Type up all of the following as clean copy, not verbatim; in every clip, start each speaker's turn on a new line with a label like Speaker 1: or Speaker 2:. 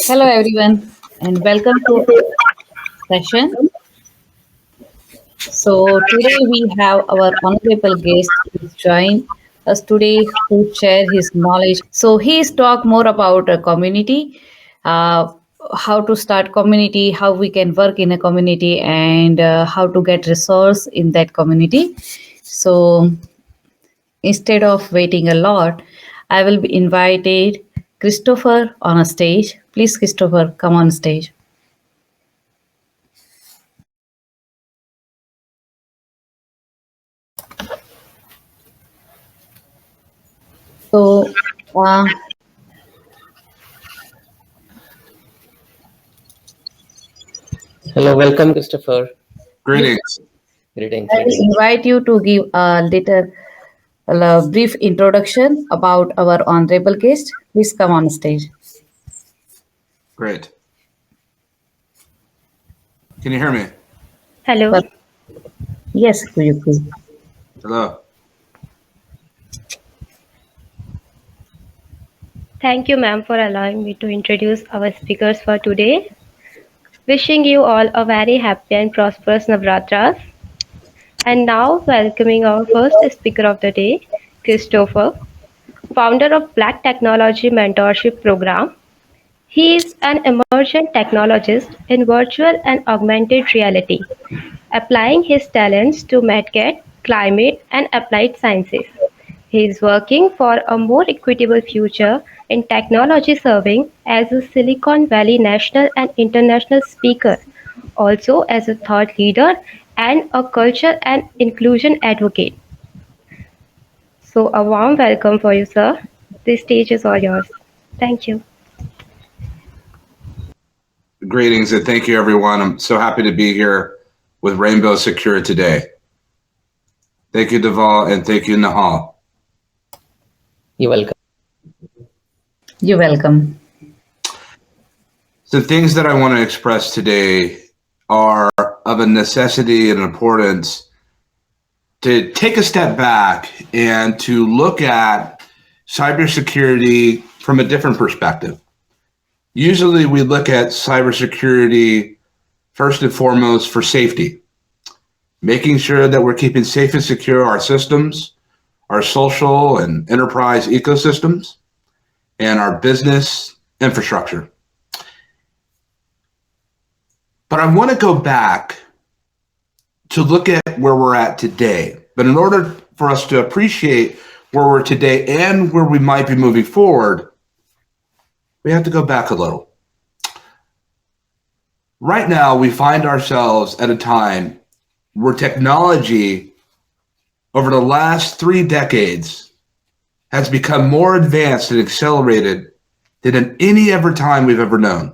Speaker 1: Hello, everyone, and welcome to our session. So, today we have our honorable guest who join us today to share his knowledge. So, he is talk more about a community, uh, how to start community, how we can work in a community, and how to get resource in that community. So, instead of waiting a lot, I will be invited Christopher on a stage. Please, Christopher, come on stage. So, uh,
Speaker 2: Hello, welcome, Christopher.
Speaker 3: Greetings.
Speaker 2: Greetings,
Speaker 1: I will
Speaker 2: greetings.
Speaker 1: invite you to give a little brief introduction about our honorable guest. Please come on stage.
Speaker 3: Great. Can you hear me?
Speaker 4: Hello.
Speaker 1: But yes, please.
Speaker 3: Hello.
Speaker 4: Thank you, ma'am, for allowing me to introduce our speakers for today. Wishing you all a very happy and prosperous Navratras. And now, welcoming our first speaker of the day, Christopher, founder of Black Technology Mentorship Program. He is an emergent technologist in virtual and augmented reality, applying his talents to medtech, climate, and applied sciences. He is working for a more equitable future in technology, serving as a Silicon Valley national and international speaker, also as a thought leader and a culture and inclusion advocate. So, a warm welcome for you, sir. This stage is all yours. Thank you.
Speaker 3: Greetings and thank you, everyone. I'm so happy to be here with Rainbow Secure today. Thank you, Deval, and thank you, Nahal.
Speaker 2: You're welcome.
Speaker 1: You're welcome.
Speaker 3: The things that I want to express today are of a necessity and importance to take a step back and to look at cybersecurity from a different perspective. Usually we look at cybersecurity first and foremost for safety, making sure that we're keeping safe and secure our systems, our social and enterprise ecosystems, and our business infrastructure. But I want to go back to look at where we're at today. But in order for us to appreciate where we're today and where we might be moving forward, we have to go back a little. Right now, we find ourselves at a time where technology over the last 3 decades has become more advanced and accelerated than in any other time we've ever known.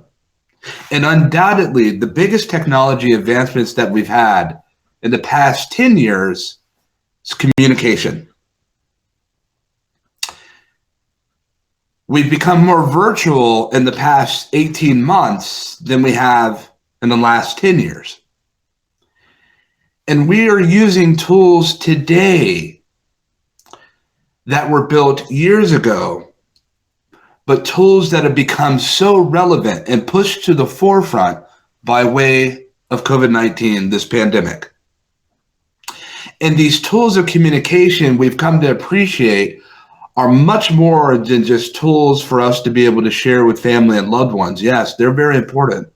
Speaker 3: And undoubtedly, the biggest technology advancements that we've had in the past 10 years is communication. We've become more virtual in the past 18 months than we have in the last 10 years. And we are using tools today that were built years ago, but tools that have become so relevant and pushed to the forefront by way of COVID-19, this pandemic. And these tools of communication we've come to appreciate are much more than just tools for us to be able to share with family and loved ones. Yes, they're very important.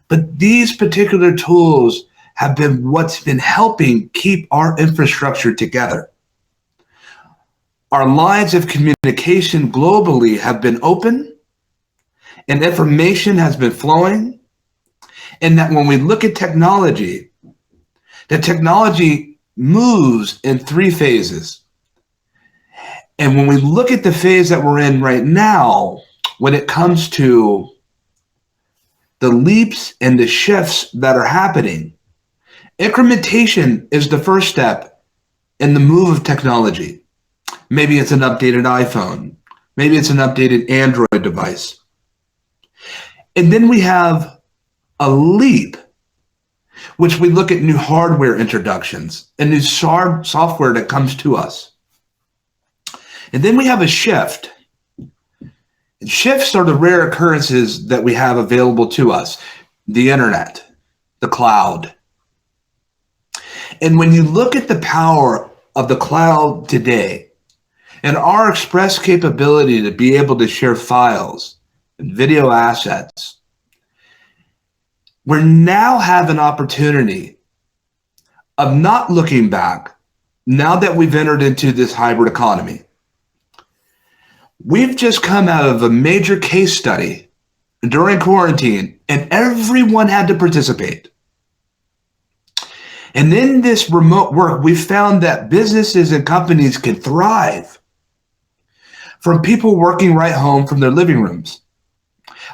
Speaker 3: But these particular tools have been what's been helping keep our infrastructure together. Our lines of communication globally have been open and information has been flowing. And that when we look at technology, the technology moves in 3 phases. And when we look at the phase that we're in right now, when it comes to the leaps and the shifts that are happening, incrementation is the first step in the move of technology. Maybe it's an updated iPhone. Maybe it's an updated Android device. And then we have a leap, which we look at new hardware introductions and new software that comes to us. And then we have a shift. Shifts are the rare occurrences that we have available to us. The internet, the cloud. And when you look at the power of the cloud today and our express capability to be able to share files and video assets, we now have an opportunity of not looking back now that we've entered into this hybrid economy. We've just come out of a major case study during quarantine, and everyone had to participate. And in this remote work, we found that businesses and companies can thrive from people working right home from their living rooms.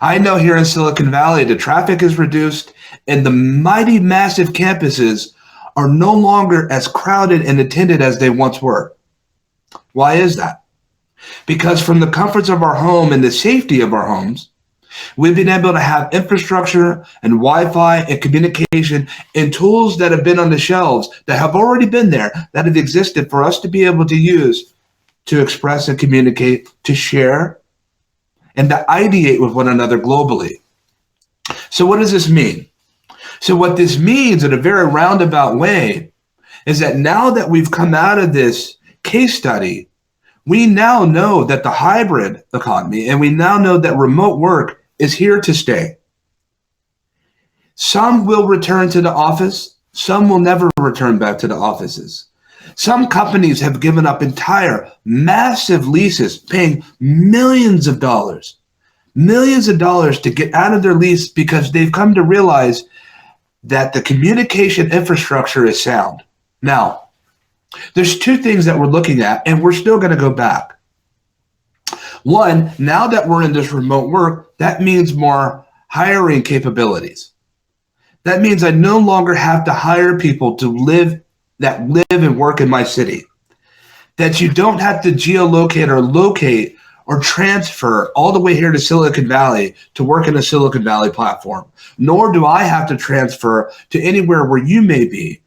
Speaker 3: I know here in Silicon Valley, the traffic is reduced and the mighty massive campuses are no longer as crowded and attended as they once were. Why is that? Because from the comforts of our home and the safety of our homes, we've been able to have infrastructure and Wi-Fi and communication and tools that have been on the shelves that have already been there, that have existed for us to be able to use to express and communicate, to share, and to ideate with one another globally. So what does this mean? So what this means in a very roundabout way is that now that we've come out of this case study, we now know that the hybrid economy, and we now know that remote work is here to stay. Some will return to the office. Some will never return back to the offices. Some companies have given up entire massive leases, paying millions of dollars to get out of their lease because they've come to realize that the communication infrastructure is sound. Now, there's two things that we're looking at, and we're still going to go back. One, now that we're in this remote work, that means more hiring capabilities. That means I no longer have to hire people to live and work in my city. That you don't have to geolocate or locate or transfer all the way here to Silicon Valley to work in a Silicon Valley platform. Nor do I have to transfer to anywhere where you may be,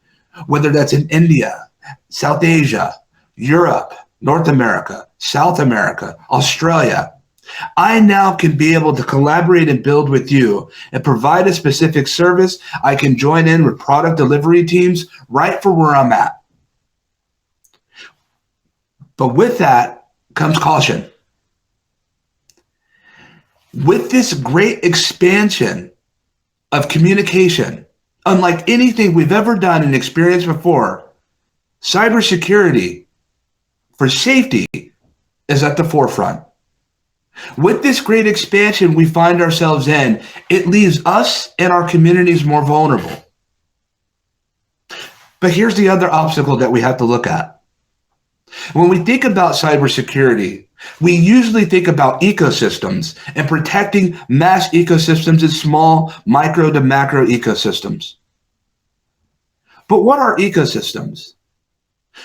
Speaker 3: whether that's in India, South Asia, Europe, North America, South America, Australia. I now can be able to collaborate and build with you and provide a specific service. I can join in with product delivery teams right for where I'm at. But with that comes caution. With this great expansion of communication, unlike anything we've ever done and experienced before, cybersecurity for safety is at the forefront. With this great expansion we find ourselves in, it leaves us and our communities more vulnerable. But here's the other obstacle that we have to look at. When we think about cybersecurity, we usually think about ecosystems and protecting mass ecosystems and small micro to macro ecosystems. But what are ecosystems?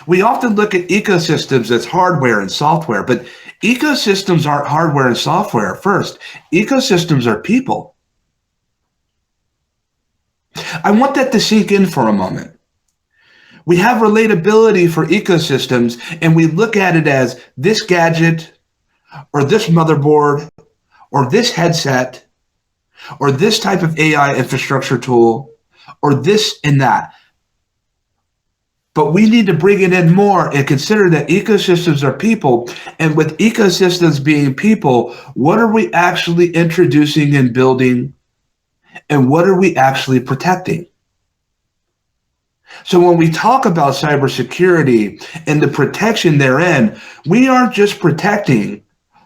Speaker 3: We often look at ecosystems as hardware and software, but ecosystems aren't hardware and software first. Ecosystems are people. I want that to sink in for a moment. We have relatability for ecosystems, and we look at it as this gadget or this motherboard or this headset or this type of AI infrastructure tool or this and that. But we need to bring it in more and consider that ecosystems are people. And with ecosystems being people, what are we actually introducing and building? And what are we actually protecting? So when we talk about cybersecurity and the protection therein, we aren't just protecting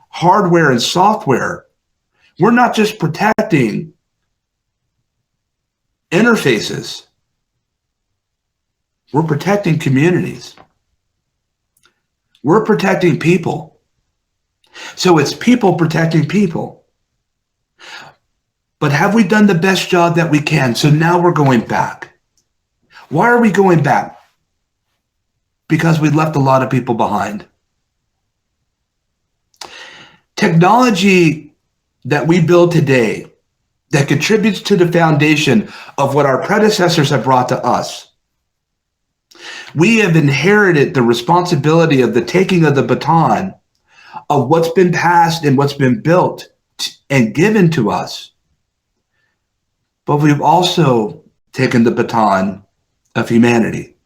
Speaker 3: hardware and software. We're not just protecting interfaces. We're protecting communities. We're protecting people. So it's people protecting people. But have we done the best job that we can? So now we're going back. Why are we going back? Because we left a lot of people behind. Technology that we build today that contributes to the foundation of what our predecessors have brought to us. We have inherited the responsibility of the taking of the baton of what's been passed and what's been built and given to us. But we've also taken the baton of humanity,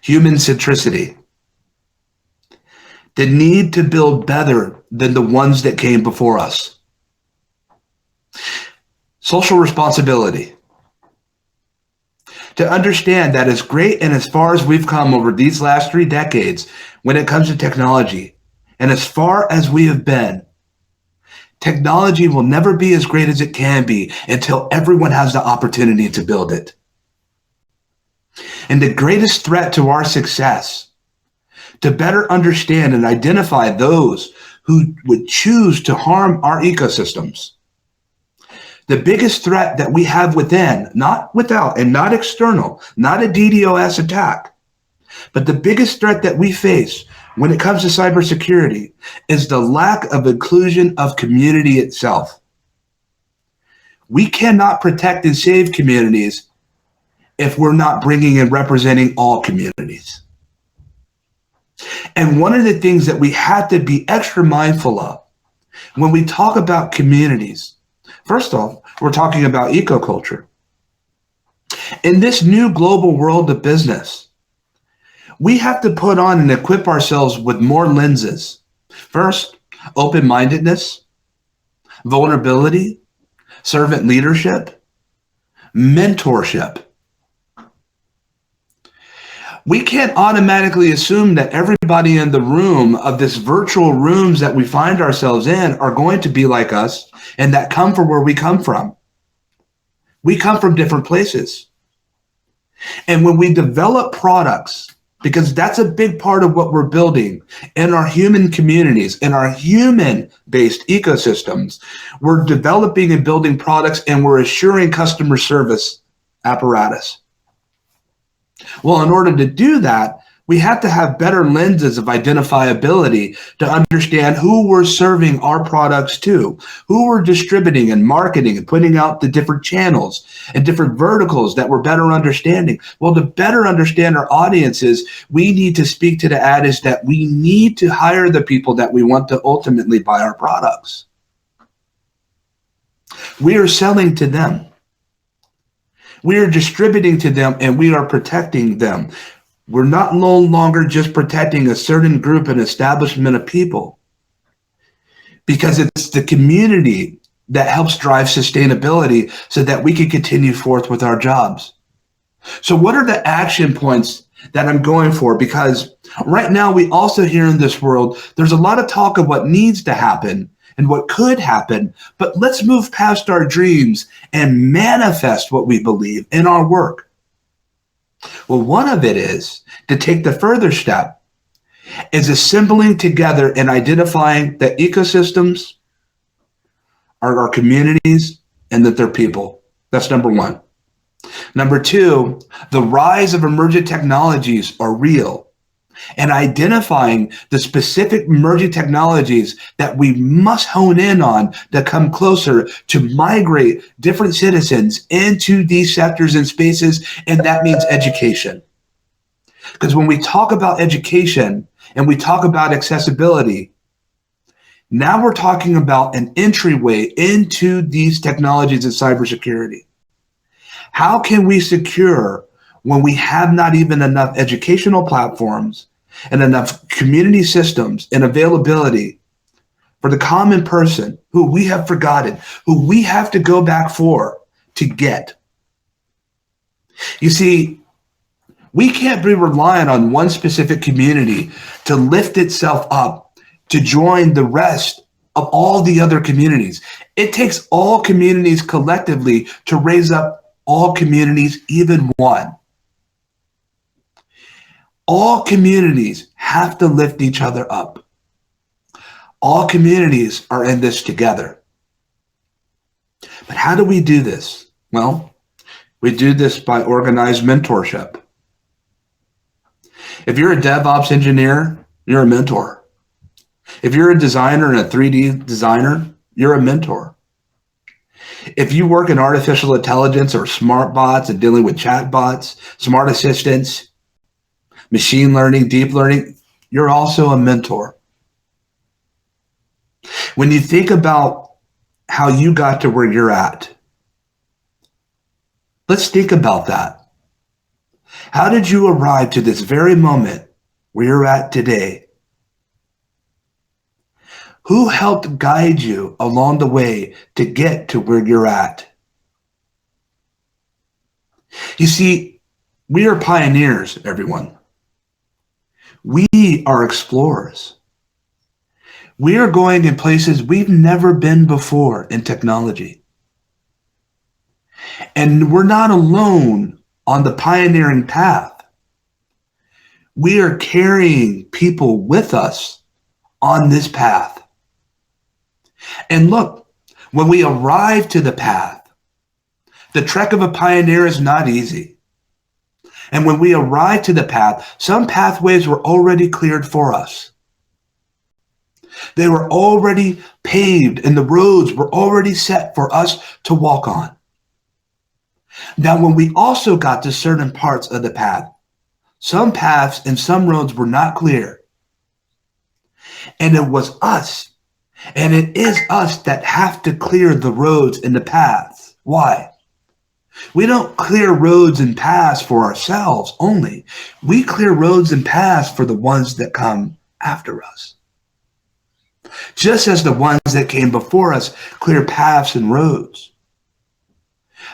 Speaker 3: human centricity, the need to build better than the ones that came before us, social responsibility, to understand that as great and as far as we've come over these last 3 decades when it comes to technology, and as far as we have been, technology will never be as great as it can be until everyone has the opportunity to build it. And the greatest threat to our success, to better understand and identify those who would choose to harm our ecosystems, the biggest threat that we have within, not without and not external, not a DDoS attack, but the biggest threat that we face when it comes to cybersecurity is the lack of inclusion of community itself. We cannot protect and save communities if we're not bringing and representing all communities. And one of the things that we have to be extra mindful of when we talk about communities, first off, we're talking about ecoculture. In this new global world of business, we have to put on and equip ourselves with more lenses. First, open-mindedness, vulnerability, servant leadership, mentorship. We can't automatically assume that everybody in the room of this virtual rooms that we find ourselves in are going to be like us and that come from where we come from. We come from different places. And when we develop products, because that's a big part of what we're building in our human communities, in our human-based ecosystems, we're developing and building products and we're assuring customer service apparatus. Well, in order to do that, we have to have better lenses of identifiability to understand who we're serving our products to, who we're distributing and marketing and putting out the different channels and different verticals that we're better understanding. Well, to better understand our audiences, we need to speak to the adage that we need to hire the people that we want to ultimately buy our products. We are selling to them. We are distributing to them and we are protecting them. We're not no longer just protecting a certain group and establishment of people, because it's the community that helps drive sustainability so that we can continue forth with our jobs. So what are the action points that I'm going for? Because right now we also hear in this world, there's a lot of talk of what needs to happen and what could happen, but let's move past our dreams and manifest what we believe in our work. Well, one of it is to take the further step is assembling together and identifying the ecosystems are our communities and that they're people. That's number one. Number two, the rise of emergent technologies are real, and identifying the specific emerging technologies that we must hone in on to come closer to migrate different citizens into these sectors and spaces, and that means education. Because when we talk about education and we talk about accessibility, now we're talking about an entryway into these technologies of cybersecurity. How can we secure when we have not even enough educational platforms and enough community systems and availability for the common person who we have forgotten, who we have to go back for to get? You see, we can't be reliant on one specific community to lift itself up, to join the rest of all the other communities. It takes all communities collectively to raise up all communities, even one. All communities have to lift each other up. All communities are in this together. But how do we do this? Well, we do this by organized mentorship. If you're a DevOps engineer, you're a mentor. If you're a designer and a 3D designer, you're a mentor. If you work in artificial intelligence or smart bots and dealing with chat bots, smart assistants, machine learning, deep learning, you're also a mentor. When you think about how you got to where you're at, let's think about that. How did you arrive to this very moment where you're at today? Who helped guide you along the way to get to where you're at? You see, we are pioneers, everyone. We are explorers. We are going in places we've never been before in technology. And we're not alone on the pioneering path. We are carrying people with us on this path. And look, when we arrive to the path, the trek of a pioneer is not easy. And when we arrive to the path, some pathways were already cleared for us. They were already paved and the roads were already set for us to walk on. Now, when we also got to certain parts of the path, some paths and some roads were not clear. And it was us, and it is us that have to clear the roads and the paths. Why? We don't clear roads and paths for ourselves only. We clear roads and paths for the ones that come after us. Just as the ones that came before us clear paths and roads.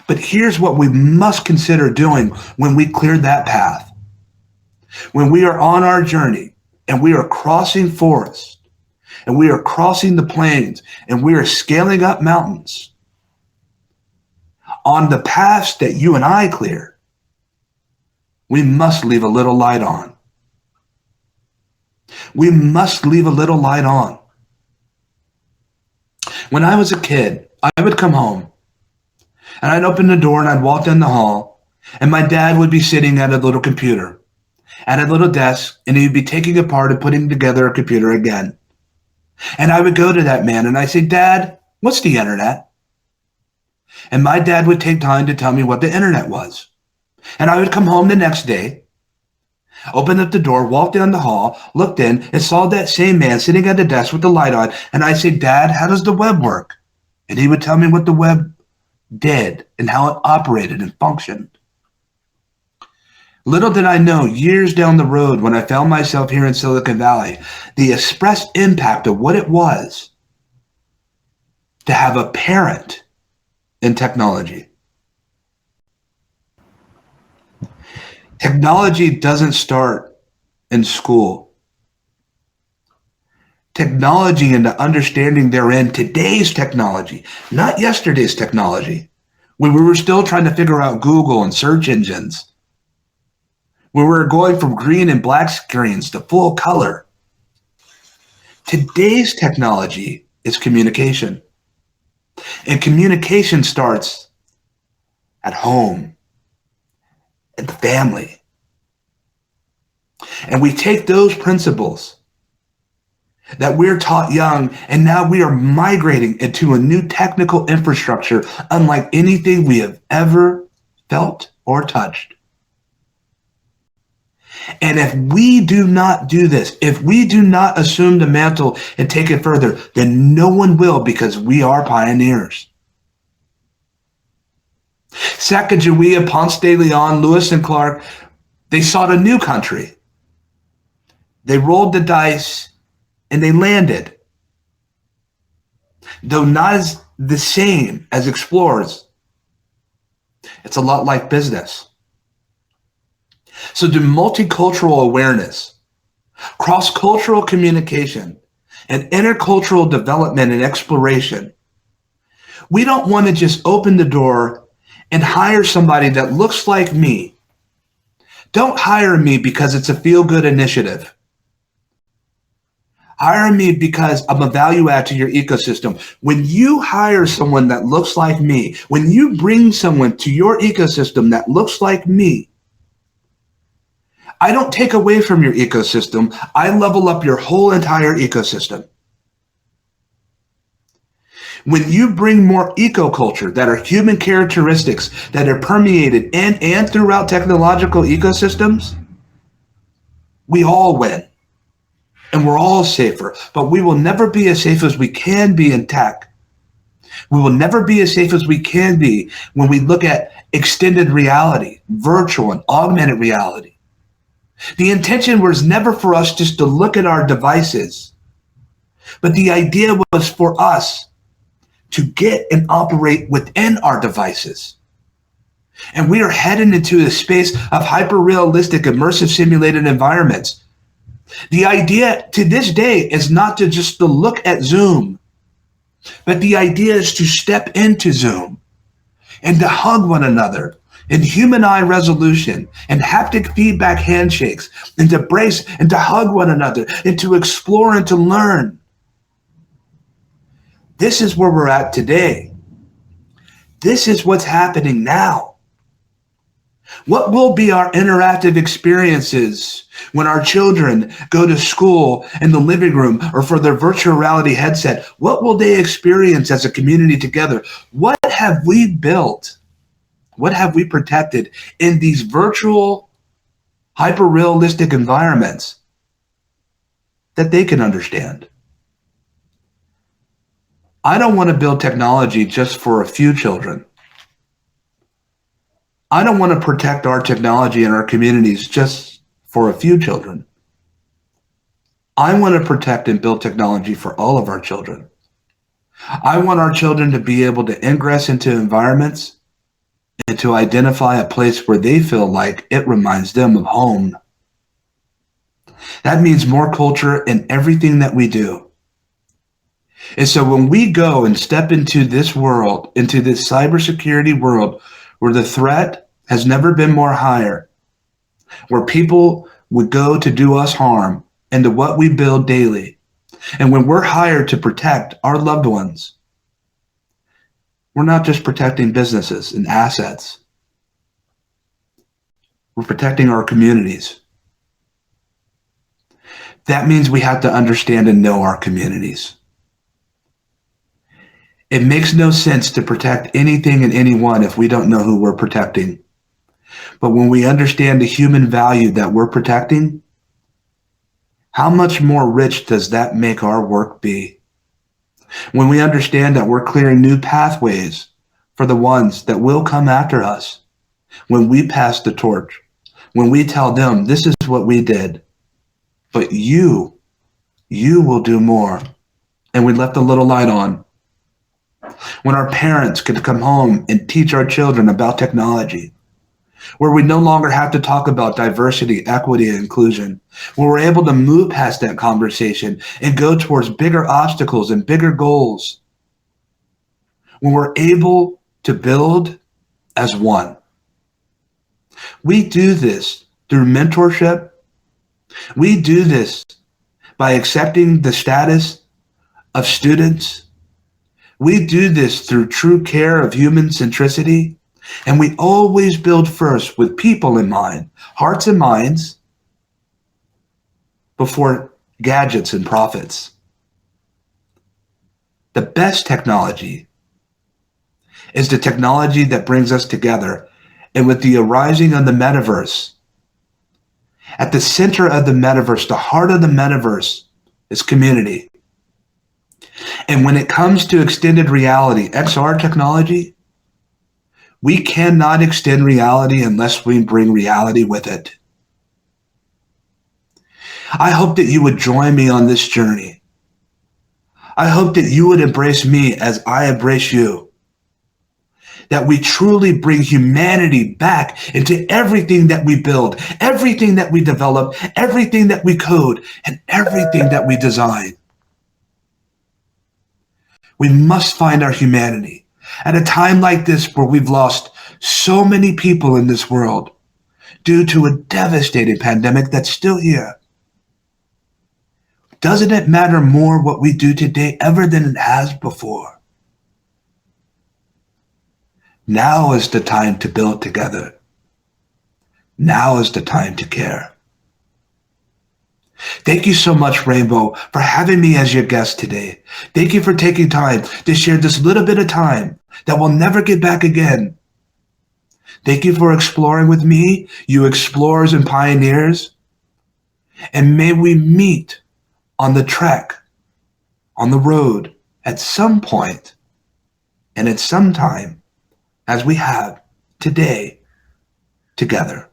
Speaker 3: But here's what we must consider doing when we clear that path. When we are on our journey and we are crossing forests and we are crossing the plains and we are scaling up mountains, on the paths that you and I clear, we must leave a little light on. We must leave a little light on. When I was a kid, I would come home and I'd open the door and I'd walk down the hall and my dad would be sitting at a little computer, at a little desk, and he'd be taking apart and putting together a computer again. And I would go to that man and I'd say, "Dad, what's the internet?" And my dad would take time to tell me what the internet was. And I would come home the next day, open up the door, walk down the hall, looked in, and saw that same man sitting at the desk with the light on. And I'd say, "Dad, how does the web work?" And he would tell me what the web did and how it operated and functioned. Little did I know, years down the road, when I found myself here in Silicon Valley, the express impact of what it was to have a parent in technology. Technology doesn't start in school. Technology and the understanding therein, today's technology, not yesterday's technology, when we were still trying to figure out Google and search engines, when we were going from green and black screens to full color. Today's technology is communication. And communication starts at home, at the family. And we take those principles that we're taught young, and now we are migrating into a new technical infrastructure unlike anything we have ever felt or touched. And if we do not do this, if we do not assume the mantle and take it further, then no one will, because we are pioneers. Sacagawea, Ponce de Leon, Lewis and Clark, they sought a new country. They rolled the dice and they landed. Though not as the same as explorers, it's a lot like business. So the multicultural awareness, cross-cultural communication, and intercultural development and exploration, we don't want to just open the door and hire somebody that looks like me. Don't hire me because it's a feel-good initiative. Hire me because I'm a value add to your ecosystem. When you hire someone that looks like me, when you bring someone to your ecosystem that looks like me, I don't take away from your ecosystem. I level up your whole entire ecosystem. When you bring more ecoculture that are human characteristics that are permeated in and throughout technological ecosystems, we all win. and we're all safer, but we will never be as safe as we can be in tech. We will never be as safe as we can be when we look at extended reality, virtual and augmented reality. The intention was never for us just to look at our devices, but the idea was for us to get and operate within our devices. And we are heading into a space of hyper-realistic, immersive simulated environments. The idea to this day is not to just to look at Zoom, but the idea is to step into Zoom and to hug one another in human eye resolution and haptic feedback handshakes, and to embrace and to hug one another and to explore and to learn. This is where we're at today. This is what's happening now. What will be our interactive experiences when our children go to school in the living room or for their virtual reality headset? What will they experience as a community together? What have we built? What have we protected in these virtual, hyper-realistic environments that they can understand? I don't want to build technology just for a few children. I don't want to protect our technology in our communities just for a few children. I want to protect and build technology for all of our children. I want our children to be able to ingress into environments and to identify a place where they feel like it reminds them of home. That means more culture in everything that we do. And so when we go and step into this world, into this cybersecurity world, where the threat has never been more higher, where people would go to do us harm and to what we build daily, and when we're hired to protect our loved ones, we're not just protecting businesses and assets. We're protecting our communities. That means we have to understand and know our communities. It makes no sense to protect anything and anyone if we don't know who we're protecting. But when we understand the human value that we're protecting, how much more rich does that make our work be? When we understand that we're clearing new pathways for the ones that will come after us, when we pass the torch, when we tell them this is what we did, but you will do more. And we left a little light on. When our parents could come home and teach our children about technology, where we no longer have to talk about diversity, equity, and inclusion, where we're able to move past that conversation and go towards bigger obstacles and bigger goals, when we're able to build as one. We do this through mentorship. We do this by accepting the status of students. We do this through true care of human centricity. And we always build first with people in mind, hearts and minds, before gadgets and profits. The best technology is the technology that brings us together. And with the arising of the metaverse, at the center of the metaverse, the heart of the metaverse is community. And when it comes to extended reality, XR technology, we cannot extend reality unless we bring reality with it. I hope that you would join me on this journey. I hope that you would embrace me as I embrace you. That we truly bring humanity back into everything that we build, everything that we develop, everything that we code, and everything that we design. We must find our humanity. At a time like this where we've lost so many people in this world due to a devastating pandemic that's still here, doesn't it matter more what we do today ever than it has before? Now is the time to build together. Now is the time to care. Thank you so much, Rainbow, for having me as your guest today. Thank you for taking time to share this little bit of time that we'll never get back again. Thank you for exploring with me, you explorers and pioneers. And may we meet on the trek, on the road, at some point and at some time, as we have today, together.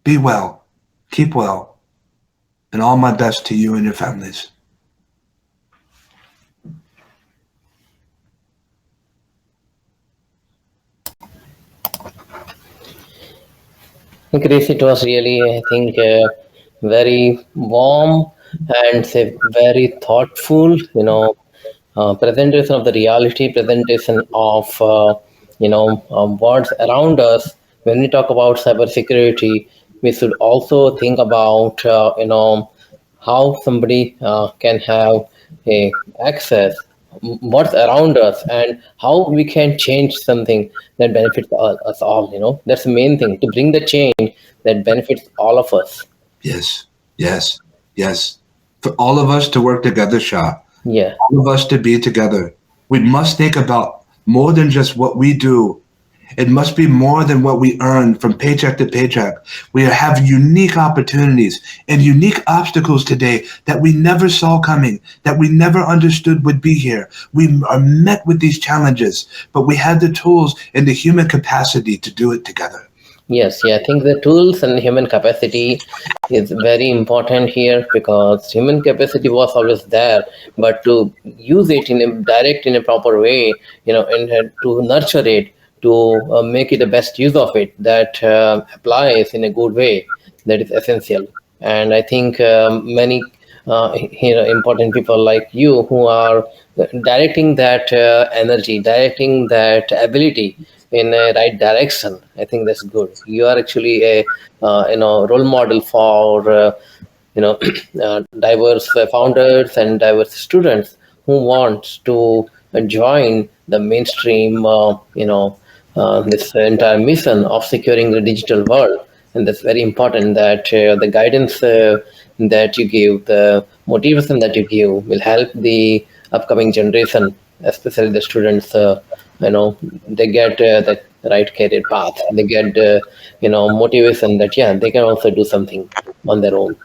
Speaker 3: Be well, keep well, and all my best to you and your families.
Speaker 2: Chris, it was really, I think, very warm and say very thoughtful, presentation of the reality, presentation of, what's around us. When we talk about cybersecurity, we should also think about, how somebody can have a access what's around us and how we can change something that benefits us all. That's the main thing, to bring the change that benefits all of us.
Speaker 3: Yes, yes, yes. For all of us to work together, Shah,
Speaker 2: Yeah.
Speaker 3: all of us to be together, we must think about more than just what we do. It must be more than what we earn from paycheck to paycheck. We have unique opportunities and unique obstacles today that we never saw coming, that we never understood would be here. We are met with these challenges, but we have the tools and the human capacity to do it together.
Speaker 2: Yes, yeah, I think the tools and human capacity is very important here, because human capacity was always there, but to use it in a proper way, and to nurture it, to make it the best use of it, that applies in a good way, that is essential. And I think many important people like you who are directing that energy, directing that ability in a right direction. I think that's good. You are actually a role model for diverse founders and diverse students who want to join the mainstream, this entire mission of securing the digital world. And that's very important, that the guidance that you give, the motivation that you give will help the upcoming generation, especially the students. They get the right career path. They get motivation that they can also do something on their own.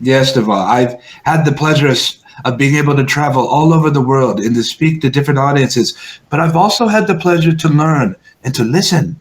Speaker 3: Yes, Deva. I've had the pleasure of being able to travel all over the world and to speak to different audiences, but I've also had the pleasure to learn and to listen.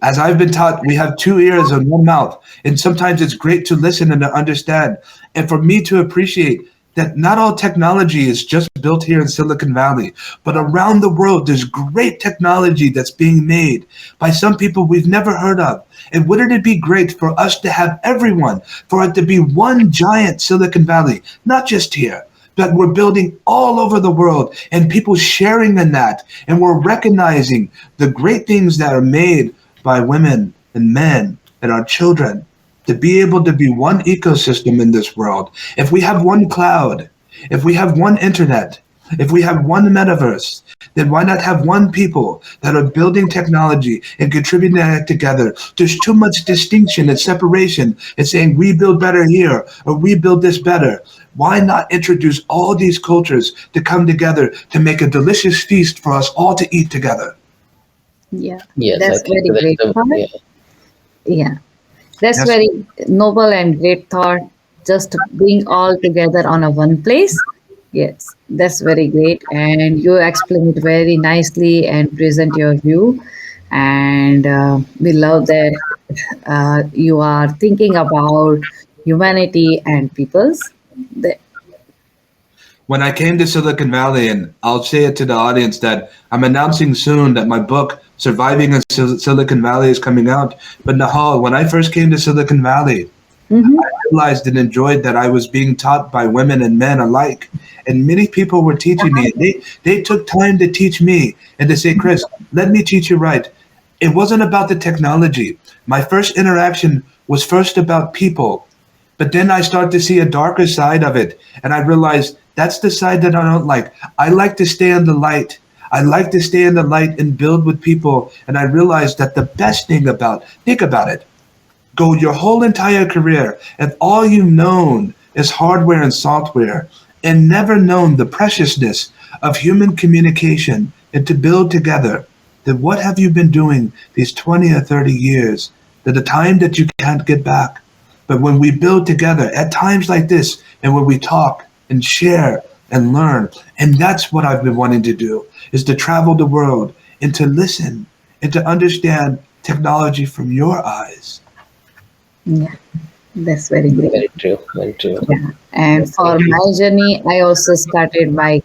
Speaker 3: As I've been taught, we have two ears and one mouth, and sometimes it's great to listen and to understand, and for me to appreciate that not all technology is just built here in Silicon Valley, but around the world, there's great technology that's being made by some people we've never heard of. And wouldn't it be great for us to have everyone, for it to be one giant Silicon Valley, not just here, but we're building all over the world and people sharing in that. And we're recognizing the great things that are made by women and men and our children, to be able to be one ecosystem in this world. If we have one cloud, if we have one internet, if we have one metaverse, then why not have one people that are building technology and contributing that together? There's too much distinction and separation and saying we build better here or we build this better. Why not introduce all these cultures to come together to make a delicious feast for us all to eat together?
Speaker 1: Yeah,
Speaker 2: Yes, I
Speaker 1: that's
Speaker 2: think
Speaker 1: very
Speaker 2: that's
Speaker 1: great thought.
Speaker 2: yeah.
Speaker 1: Yeah, that's
Speaker 3: Yes.
Speaker 1: very noble and great thought. Just being all together on a one place. Yes, that's very great, and you explain it very nicely and present your view. And we love that you are thinking about humanity and peoples. The,
Speaker 3: When I came to Silicon Valley, and I'll say it to the audience that I'm announcing soon that my book, Surviving in Silicon Valley, is coming out. But Nahal, when I first came to Silicon Valley,
Speaker 1: Mhm.
Speaker 3: realized and enjoyed that I was being taught by women and men alike. And many people were teaching me. They took time to teach me and to say, Chris, let me teach you right. It wasn't about the technology. My first interaction was first about people. But then I start to see a darker side of it. And I realized that's the side that I don't like. I like to stay in the light. I like to stay in the light and build with people. And I realized that the best thing think about it, go your whole entire career, if all you've known is hardware and software and never known the preciousness of human communication and to build together, then what have you been doing these 20 or 30 years? The time that you can't get back. But when we build together at times like this, and when we talk and share and learn, and that's what I've been wanting to do, is to travel the world and to listen and to understand technology from your eyes.
Speaker 1: Yeah, that's very great.
Speaker 2: Very true. Very true.
Speaker 1: Yeah. And for my journey, I also started my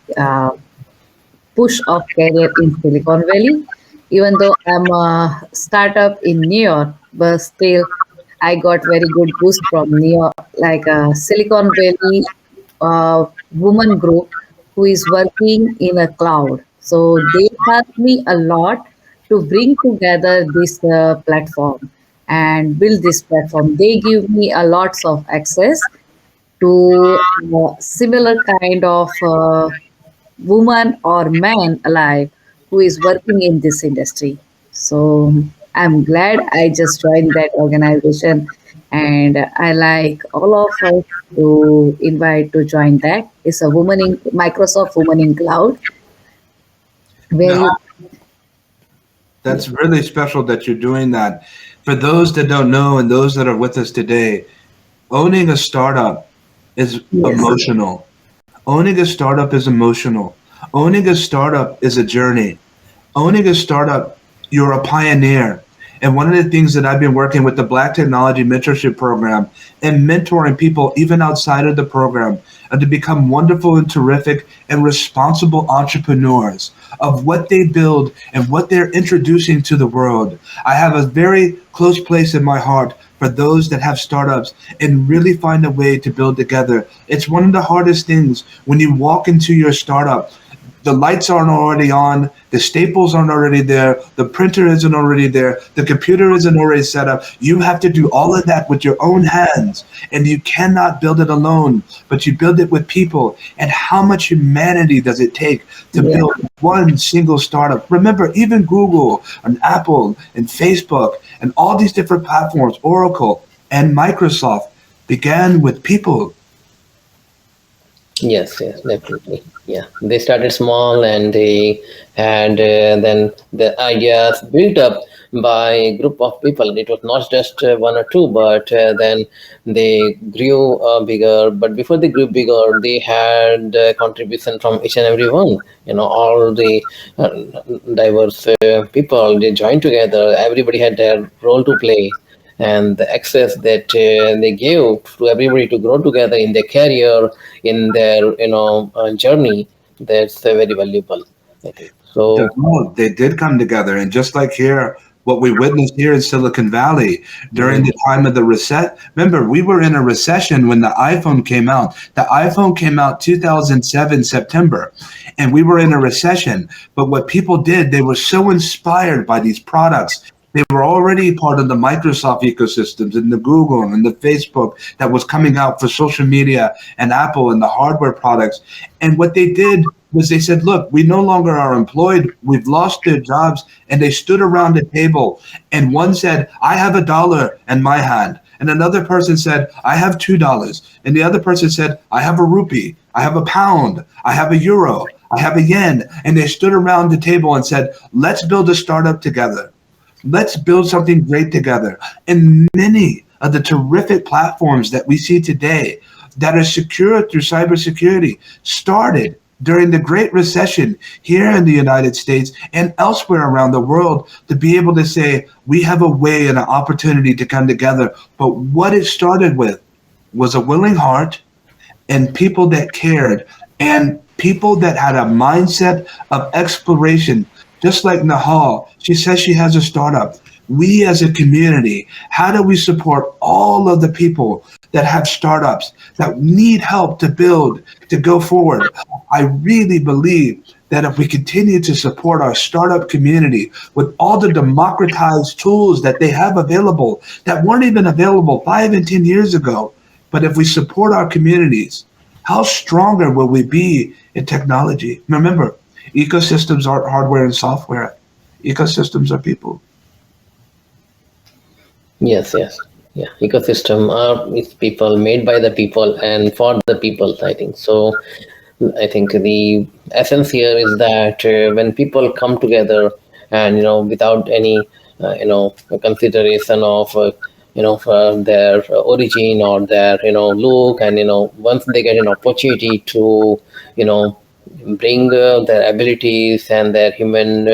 Speaker 1: push of career in Silicon Valley. Even though I'm a startup in New York, but still I got very good boost from New York, like a Silicon Valley woman group who is working in a cloud. So they helped me a lot to bring together this platform and build this platform. They give me a lots of access to similar kind of woman or man alive who is working in this industry. So I'm glad I just joined that organization, and I like all of us to invite to join that. It's a woman in Microsoft Woman in Cloud where
Speaker 3: Now,
Speaker 1: you
Speaker 3: that's really special that you're doing that. For those that don't know and those that are with us today, owning a startup is
Speaker 1: yes
Speaker 3: emotional. Owning a startup is emotional. Owning a startup is a journey. Owning a startup, you're a pioneer. And one of the things that I've been working with the Black Technology Mentorship Program and mentoring people even outside of the program to become wonderful and terrific and responsible entrepreneurs of what they build and what they're introducing to the world. I have a very close place in my heart for those that have startups and really find a way to build together. It's one of the hardest things when you walk into your startup. The lights aren't already on, the staples aren't already there, the printer isn't already there, the computer isn't already set up. You have to do all of that with your own hands, and you cannot build it alone, but you build it with people. And how much humanity does it take to
Speaker 1: yeah
Speaker 3: build one single startup? Remember, even Google and Apple and Facebook and all these different platforms, Oracle and Microsoft, began with people.
Speaker 2: Yes, yes, definitely. Yeah, they started small and they had then the ideas built up by a group of people. It was not just one or two, but then they grew bigger. But before they grew bigger, they had contribution from each and every one. All the uh, diverse people they joined together. Everybody had their role to play, and the access that they gave to everybody to grow together in their career, in their journey, that's very valuable, I think. So
Speaker 3: No, they did come together. And just like here, what we witnessed here in Silicon Valley during
Speaker 2: mhm,
Speaker 3: the time of the reset, remember, we were in a recession when the iPhone came out. The iPhone came out 2007, September, and we were in a recession. But what people did, they were so inspired by these products. They were already part of the Microsoft ecosystems and the Google and the Facebook that was coming out for social media and Apple and the hardware products. And what they did was they said, look, we no longer are employed. We've lost their jobs. And they stood around the table. And one said, I have $1 in my hand. And another person said, I have $2. And the other person said, I have a rupee. I have a pound. I have a euro. I have a yen. And they stood around the table and said, let's build a startup together. Let's build something great together. And many of the terrific platforms that we see today that are secure through cybersecurity started during the Great Recession here in the United States and elsewhere around the world to be able to say, we have a way and an opportunity to come together. But what it started with was a willing heart and people that cared and people that had a mindset of exploration. Just like Nahal, she says she has a startup. We as a community, how do we support all of the people that have startups that need help to build, to go forward? I really believe that if we continue to support our startup community with all the democratized tools that they have available that weren't even available 5 and 10 years ago, but if we support our communities, how stronger will we be in technology? Remember, ecosystems aren't hardware and software. Ecosystems are people.
Speaker 2: yes, yes, yeah, ecosystem are is people, made by the people and for the people, I think. So I think the essence here is that when people come together and without any consideration of from their origin or their look, and once they get an opportunity to bring their abilities and their human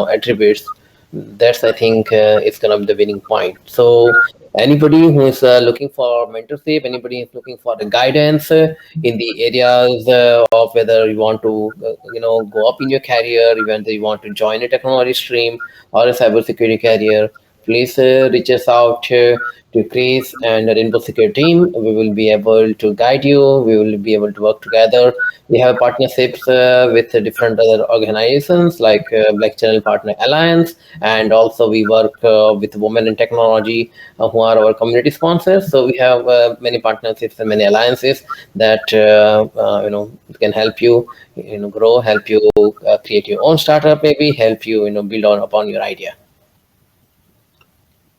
Speaker 2: attributes, that's I think is gonna be the winning point. So anybody who is looking for mentorship, anybody who's looking for the guidance in the areas of whether you want to go up in your career, whether you want to join a technology stream or a cybersecurity career, please reach us out to Chris and the Rainbow Security team. We will be able to guide you. We will be able to work together. We have partnerships with different other organizations like Black Channel Partner Alliance, and also we work with Women in Technology, who are our community sponsors. So we have many partnerships and many alliances that can help you grow, help you create your own startup, maybe help you build on upon your idea.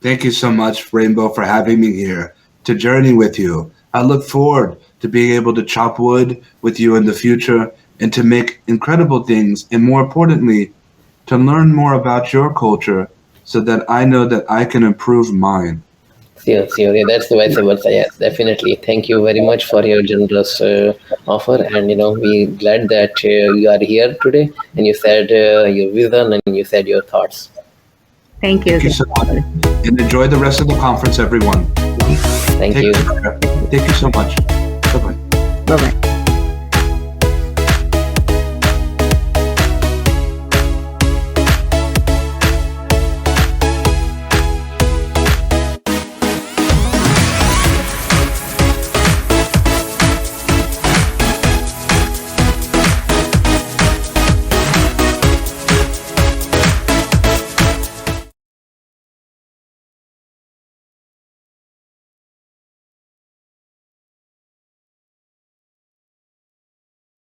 Speaker 3: Thank you so much, Rainbow, for having me here to journey with you. I look forward to being able to chop wood with you in the future and to make incredible things, and more importantly, to learn more about your culture so that I know that I can improve mine.
Speaker 2: Sure, sure. Yeah, that's the vice versa. Yes, definitely. Thank you very much for your generous offer, and we glad that you are here today, and you said your vision and you said your thoughts.
Speaker 1: Thank you.
Speaker 3: Thank you so much. And enjoy the rest of the conference, everyone.
Speaker 2: Thank
Speaker 3: Take
Speaker 2: you.
Speaker 3: care. Thank you so much. Bye-bye.
Speaker 1: Bye bye.